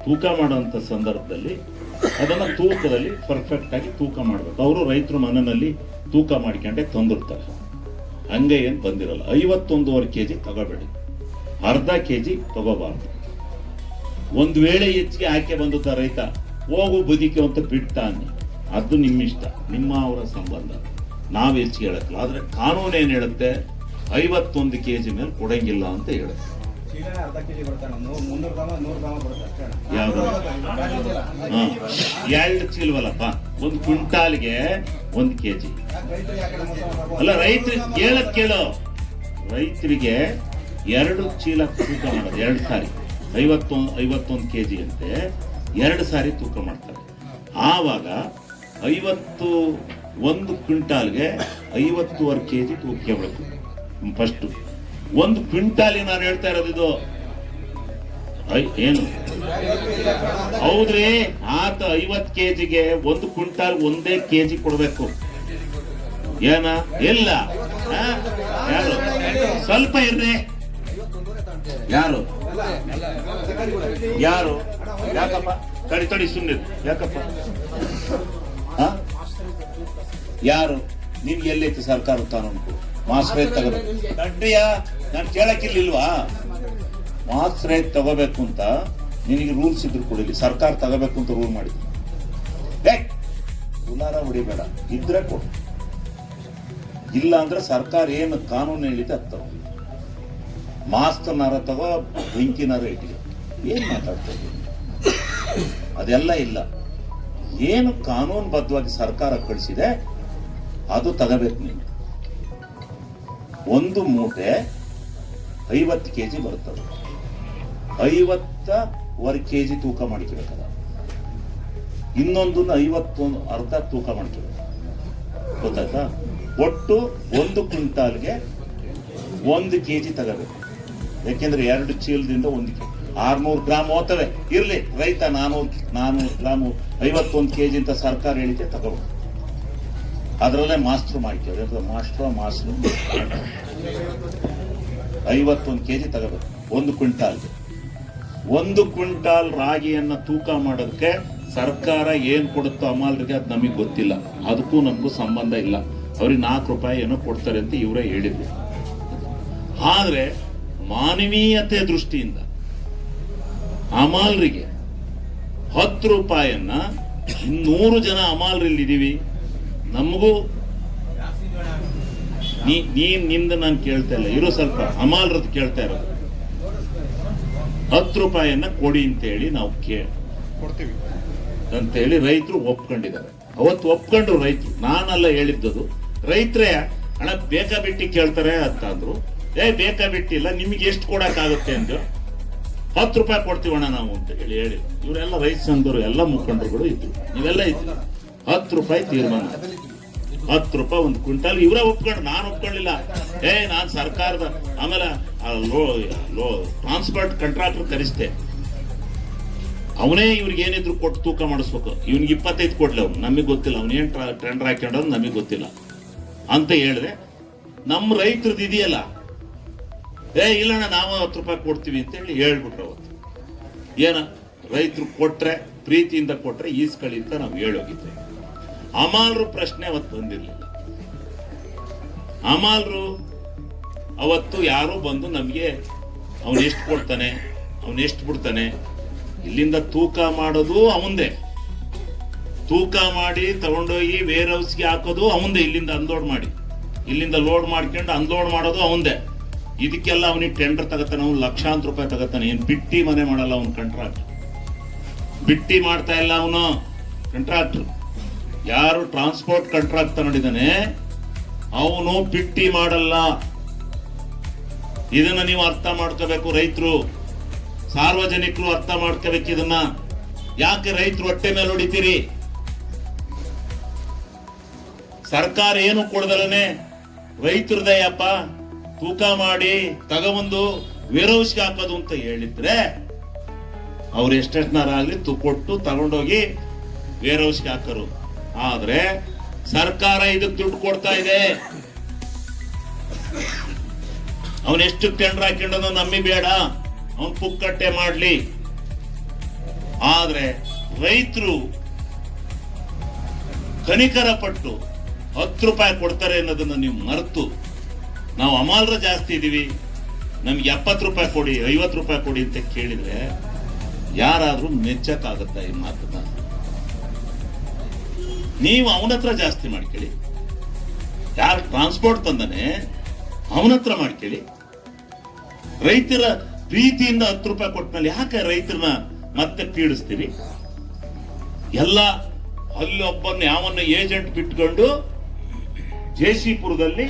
ತೂಕ ಮಾಡುವಂಥ ಸಂದರ್ಭದಲ್ಲಿ ಅದನ್ನು ತೂಕದಲ್ಲಿ ಪರ್ಫೆಕ್ಟ್ ಆಗಿ ತೂಕ ಮಾಡಬೇಕು. ಅವರು ರೈತರು ಮನೆಯಲ್ಲಿ ತೂಕ ಮಾಡ್ಕೊಂಡೆ ತಂದಿರ್ತಾರೆ, ಹಂಗೆ ಏನು ಬಂದಿರಲ್ಲ. 51.5 kg ತಗೋಬೇಡಿ, ಅರ್ಧ kg ತಗೋಬಾರ್ದು. ಒಂದು ವೇಳೆ ಹೆಚ್ಚಿಗೆ ಆಕೆ ಬಂದುತ್ತ ರೈತ ಹೋಗು ಬದುಕಿ ಅಂತ ಬಿಟ್ಟ ಅನ್ನಿ, ಅದು ನಿಮ್ಮಿಷ್ಟ, ನಿಮ್ಮ ಅವರ ಸಂಬಂಧ, ನಾವು ಹೆಚ್ಚಿಗೆ ಹೇಳಕ್ಕಿಲ್ಲ. ಆದ್ರೆ ಕಾನೂನು ಏನ್ ಹೇಳುತ್ತೆ, 51 kg ಮೇಲೆ ಕೊಡಂಗಿಲ್ಲ ಅಂತ ಹೇಳುತ್ತೆ. ಯಾವ್ದು 2 ಚೀಲವಲ್ಲಪ್ಪ, 1 ಕ್ವಿಂಟಾಲ್ಗೆ 1 kg ಅಲ್ಲ. ರೈತರಿಗೆ ಕೇಳೋ, ರೈತರಿಗೆ 2 ಚೀಲ ತೂಕ ಮಾಡೋದು, 2 ಸಾರಿ 51 kg ಅಂತೆ 2 ಸಾರಿ ತೂಕ ಮಾಡ್ತಾರೆ. ಆವಾಗ 51 ಕ್ವಿಂಟಾಲ್ಗೆ 50.5 kg ತೂಕಬೇಕು ಫಸ್ಟ್. 1 ಕ್ವಿಂಟಾಲಿಗೆ ನಾನು ಹೇಳ್ತಾ ಇರೋದು ಇದು ಏನು ಹೌದ್ರಿ, ಆತ 50 kgಗೆ 1 ಕ್ವಿಂಟಾಲ್ 1 kg ಕೊಡ್ಬೇಕು. ಏನ ಇಲ್ಲ, ಯಾರು ಸ್ವಲ್ಪ ಇರ್ರಿ, ಯಾರು ಯಾರು ಯಾಕಪ್ಪ ತಡಿ ಸುಮ್ಮನೆ ಯಾಕಪ್ಪ, ಯಾರು ನಿಮ್ಗೆ ಎಲ್ಲೈತಿ ಸರ್ಕಾರ ಕಾನೂನು? ಮಾಸ್ಕ್ ತಗೋಬೇಕು ಕಡ್ರಿಯಾ, ನಾನು ಕೇಳಕ್ಕಿರ್ಲಿಲ್ವಾ? ಮಾಸ್ಕ್ ತಗೋಬೇಕು ಅಂತ ನಿನಗೆ ರೂಲ್ಸ್ ಇದ್ರು ಕೊಡಿಲಿ, ಸರ್ಕಾರ ತಗೋಬೇಕು ಅಂತ ರೂಲ್ ಮಾಡಿದ್ರು. ಹುಲಾರ ಹೊಡಿಬೇಡ, ಇದ್ರೆ ಕೊಡು, ಇಲ್ಲ ಅಂದ್ರೆ ಸರ್ಕಾರ ಏನು ಕಾನೂನು ಹೇಳಿದೆ ಆಗ್ತಾವ. ಮಾಸ್ಕ್ ನಾರ ತಗೋ, ಬೆಂಕಿನಾರ ಇಟ್ಟಿಗೆ, ಏನ್ ಮಾತಾಡ್ತಾ ಇದ್ದೀನಿ? ಅದೆಲ್ಲ ಇಲ್ಲ. ಏನು ಕಾನೂನು ಬದ್ಧವಾಗಿ ಸರ್ಕಾರ ಕಳಿಸಿದೆ ಅದು ತಗೋಬೇಕು. ನೀನು 1 ಮೂಟೆ 50 kg ಬರ್ತದೆ, 50.5 kg ತೂಕ ಮಾಡ್ಕೋಬೇಕಲ್ಲ, ಇನ್ನೊಂದನ್ನು 51 ಅರ್ಧ ತೂಕ ಮಾಡ್ಕೋಬೇಕು. ಗೊತ್ತಾಯ್ತಾ? ಒಟ್ಟು 1 ಕ್ವಿಂಟಾಲ್ಗೆ 1 kg ತಗೋಬೇಕು. ಯಾಕೆಂದ್ರೆ 2 ಚೀಲದಿಂದ 1 kg 600 ಗ್ರಾಮ್ ಹೋಗ್ತವೆ. ಇರ್ಲಿ, ರೈತ 400 ಗ್ರಾಮ್ 51 kg ಅಂತ ಸರ್ಕಾರ ಹೇಳಿಕೆ ತಗೋಬೇಕು. ಅದರಲ್ಲೇ ಮಾಸ್ಟರ್ ಮಾಡ್ಕೇಳಿ, ಮಾಸ್ಟರ್ 51 kg ತಗೋಬೇಕು 1 ಕ್ವಿಂಟಾಲ್ಗೆ. 1 ಕ್ವಿಂಟಾಲ್ ರಾಗಿಯನ್ನ ತೂಕ ಮಾಡೋದಕ್ಕೆ ಸರ್ಕಾರ ಏನ್ ಕೊಡುತ್ತೋ ಅಮಾಲ್ರಿಗೆ ಅದು ನಮಗೆ ಗೊತ್ತಿಲ್ಲ, ಅದಕ್ಕೂ ನಮಗೂ ಸಂಬಂಧ ಇಲ್ಲ. ಅವ್ರಿಗೆ 4 ರೂಪಾಯಿ ಏನೋ ಕೊಡ್ತಾರೆ ಅಂತ ಇವರೇ ಹೇಳಿದ್ರು. ಆದ್ರೆ ಮಾನವೀಯತೆ ದೃಷ್ಟಿಯಿಂದ ಅಮಾಲ್ರಿಗೆ 10 ರೂಪಾಯಿಯನ್ನ 100 ಜನ ಅಮಾಲ್ರಿಲ್ಲಿದ್ದೀವಿ, ನಮಗೂ ನಿಮ್ದು ನಾನು ಕೇಳ್ತಾ ಇಲ್ಲ, ಇರೋ ಸ್ವಲ್ಪ ಅಮಾಲ್ರದ್ದು ಕೇಳ್ತಾ ಇರೋದು. 10 ರೂಪಾಯಿಯನ್ನ ಕೊಡಿ ಅಂತೇಳಿ ನಾವು ಕೊಡ್ತೀವಿ ಅಂತೇಳಿ ರೈತರು ಒಪ್ಕೊಂಡಿದ್ದಾರೆ. ಅವತ್ತು ಒಪ್ಕೊಂಡ್ರು ರೈತರು, ನಾನಲ್ಲ ಹೇಳಿದ್ದದು. ರೈತರೇ ಹಣ ಬೇಕಾ ಬಿಟ್ಟಿ ಕೇಳ್ತಾರೆ ಅಂತ ಅಂದ್ರು. ಬೇಕಾ ಬಿಟ್ಟಿಲ್ಲ, ನಿಮಗೆ ಎಷ್ಟು ಕೊಡಕ್ಕಾಗುತ್ತೆ ಅಂದ್ರು. 10 ರೂಪಾಯಿ ಕೊಡ್ತೀವಣ್ಣ ನಾವು ಅಂತ ಹೇಳಿ ಇವರೆಲ್ಲ ರೈತ ಸಂಘದವರು ಎಲ್ಲ ಮುಖಂಡರುಗಳು ಇದ್ರು, ನೀವೆಲ್ಲ ಇದ್ರು. 10 ರೂಪಾಯಿ ತೀರ್ಮಾನ, 10 ರೂಪಾಯಿ 1 ಕ್ವಿಂಟಾಲ್. ಇವರೇ ಒಪ್ಕೊಂಡು, ನಾನು ಒಪ್ಕೊಳ್ಳಿಲ್ಲ. ನಾನು ಸರ್ಕಾರದ ಆಮೇಲೆ ಟ್ರಾನ್ಸ್ಪೋರ್ಟ್ ಕಾಂಟ್ರಾಕ್ಟರ್ ಕರೆಸ್ತೆ, ಅವನೇ ಇವ್ರಿಗೆ ಏನಿದ್ರು ಕೊಟ್ಟು ತೂಕ ಮಾಡಿಸ್ಬೇಕು. ಇವ್ನಿಗೆ 25 ಕೊಡ್ಲಿ, ಅವ್ನು ನಮಗೆ ಗೊತ್ತಿಲ್ಲ, ಅವನೇನ್ ಟೆಂಡರ್ ಹಾಕೊಂಡವ್ರು ನಮಗೆ ಗೊತ್ತಿಲ್ಲ ಅಂತ ಹೇಳಿದ್ರೆ, ನಮ್ಮ ರೈತರದ್ದು ಇದೆಯಲ್ಲ, ಇಲ್ಲಣ್ಣ ನಾವು 10 ರೂಪಾಯಿ ಕೊಡ್ತೀವಿ ಅಂತ ಹೇಳಿ ಹೇಳ್ಬಿಟ್ರು. ಅವತ್ತು ಏನ ರೈತರು ಕೊಟ್ರೆ, ಪ್ರೀತಿಯಿಂದ ಕೊಟ್ರೆ ಈಸ್ಕಳಿ ಅಂತ ನಾವು ಹೇಳೋಗಿದ್ವಿ. ಅಮಾಲ್ರು ಪ್ರಶ್ನೆ ಅವತ್ತು ಬಂದಿರಲಿಲ್ಲ. ಅಮಾಲ್ರು ಅವತ್ತು ಯಾರೋ ಬಂದು ನಮಗೆ ಅವನು ಎಷ್ಟು ಕೊಡ್ತಾನೆ, ಅವನು ಎಷ್ಟು ಬಿಡ್ತಾನೆ, ಇಲ್ಲಿಂದ ತೂಕ ಮಾಡೋದು ಅವಂದೇ, ತೂಕ ಮಾಡಿ ತಗೊಂಡೋಗಿ ವೇರ್ ಹೌಸ್ಗೆ ಹಾಕೋದು ಅವಂದೇ, ಇಲ್ಲಿಂದ ಅನ್ಲೋಡ್ ಮಾಡಿ, ಇಲ್ಲಿಂದ ಲೋಡ್ ಮಾಡ್ಕೊಂಡು ಅನ್ಲೋಡ್ ಮಾಡೋದು ಅವಂದೇ. ಇದಕ್ಕೆಲ್ಲ ಅವನಿಗೆ ಟೆಂಡರ್ ತಗತಾನೆ, ಅವ್ನು ಲಕ್ಷಾಂತರ ರೂಪಾಯಿ ತಗತಾನೆ. ಏನ್ ಬಿಟ್ಟಿ ಮನೆ ಮಾಡಲ್ಲ ಅವನು ಕಾಂಟ್ರಾಕ್ಟ್, ಬಿಟ್ಟಿ ಮಾಡ್ತಾ ಇಲ್ಲ ಅವನು ಕಾಂಟ್ರಾಕ್ಟರ್. ಯಾರು ಟ್ರಾನ್ಸ್ಪೋರ್ಟ್ ಕಾಂಟ್ರಾಕ್ಟ್ ತಗೊಂಡಿದ್ದಾನೆ ಅವನು ಬಿಟ್ಟಿ ಮಾಡಲ್ಲ. ಇದನ್ನ ನೀವು ಅರ್ಥ ಮಾಡ್ಕೋಬೇಕು, ರೈತರು ಸಾರ್ವಜನಿಕರು ಅರ್ಥ ಮಾಡ್ಕೋಬೇಕು ಇದನ್ನ. ಯಾಕೆ ರೈತರು ಹೊಟ್ಟೆ ಮೇಲೆ ಹೊಡಿತೀರಿ? ಸರ್ಕಾರ ಏನು ಕೊಡದಲ್ಲನೆ ರೈತರದಯ್ಯಪ್ಪ ತೂಕ ಮಾಡಿ ತಗೊಂಬಂದು ವೇರ್ ಹೌಸ್ಗೆ ಹಾಕೋದು ಅಂತ ಹೇಳಿದ್ರೆ ಅವ್ರು ಎಷ್ಟೆಷ್ಟನಾರಾಗ್ಲಿ ಕೊಟ್ಟು ತಗೊಂಡೋಗಿ ವೇರ್ ಹೌಸ್ಗೆ ಹಾಕರು. ಆದ್ರೆ ಸರ್ಕಾರ ಇದಕ್ಕೆ ದುಡ್ಡು ಕೊಡ್ತಾ ಇದೆ. ಅವನ್ ಎಷ್ಟು ಟೆಂಡರ್ ಹಾಕೊಂಡೋದು ನಮ್ಮಿ ಬೇಡ, ಅವನ್ ಪುಕ್ಕಟ್ಟೆ ಮಾಡ್ಲಿ. ಆದ್ರೆ ರೈತರು ಕನಿಕರ ಪಟ್ಟು 10 ರೂಪಾಯಿ ಕೊಡ್ತಾರೆ ಅನ್ನೋದನ್ನ ನೀವು ಮರೆತು ನಾವು ಅಮಾಲ್ರ ಜಾಸ್ತಿ ಇದೀವಿ, ನಮ್ಗೆ 70 ರೂಪಾಯಿ ಕೊಡಿ, 50 ರೂಪಾಯಿ ಕೊಡಿ ಅಂತ ಕೇಳಿದ್ರೆ ಯಾರಾದ್ರೂ ಮೆಚ್ಚಕ್ಕಾಗತ್ತಾ ಈ ಮಾತನ್ನ? ನೀವು ಅವನ ಹತ್ರ ಜಾಸ್ತಿ ಮಾಡ್ಕೊಳ್ಳಿ, ಯಾರು ಟ್ರಾನ್ಸ್ಪೋರ್ಟ್ ತಂದಾನೆ ಅವನ ಹತ್ರ ಮಾಡ್ಕೊಳ್ಳಿ. ರೈತರ ಪ್ರೀತಿಯಿಂದ 10 ರೂಪಾಯಿ ಕೊಟ್ಮೇಲೆ ಯಾಕೆ ರೈತರನ್ನ ಮತ್ತೆ ಪೀಡಿಸ್ತೀರಿ? ಎಲ್ಲ ಅಲ್ಲೊಬ್ಬನ ಯಾವನ್ನ ಏಜೆಂಟ್ ಬಿಟ್ಕೊಂಡು ಜೇಸಿಪುರದಲ್ಲಿ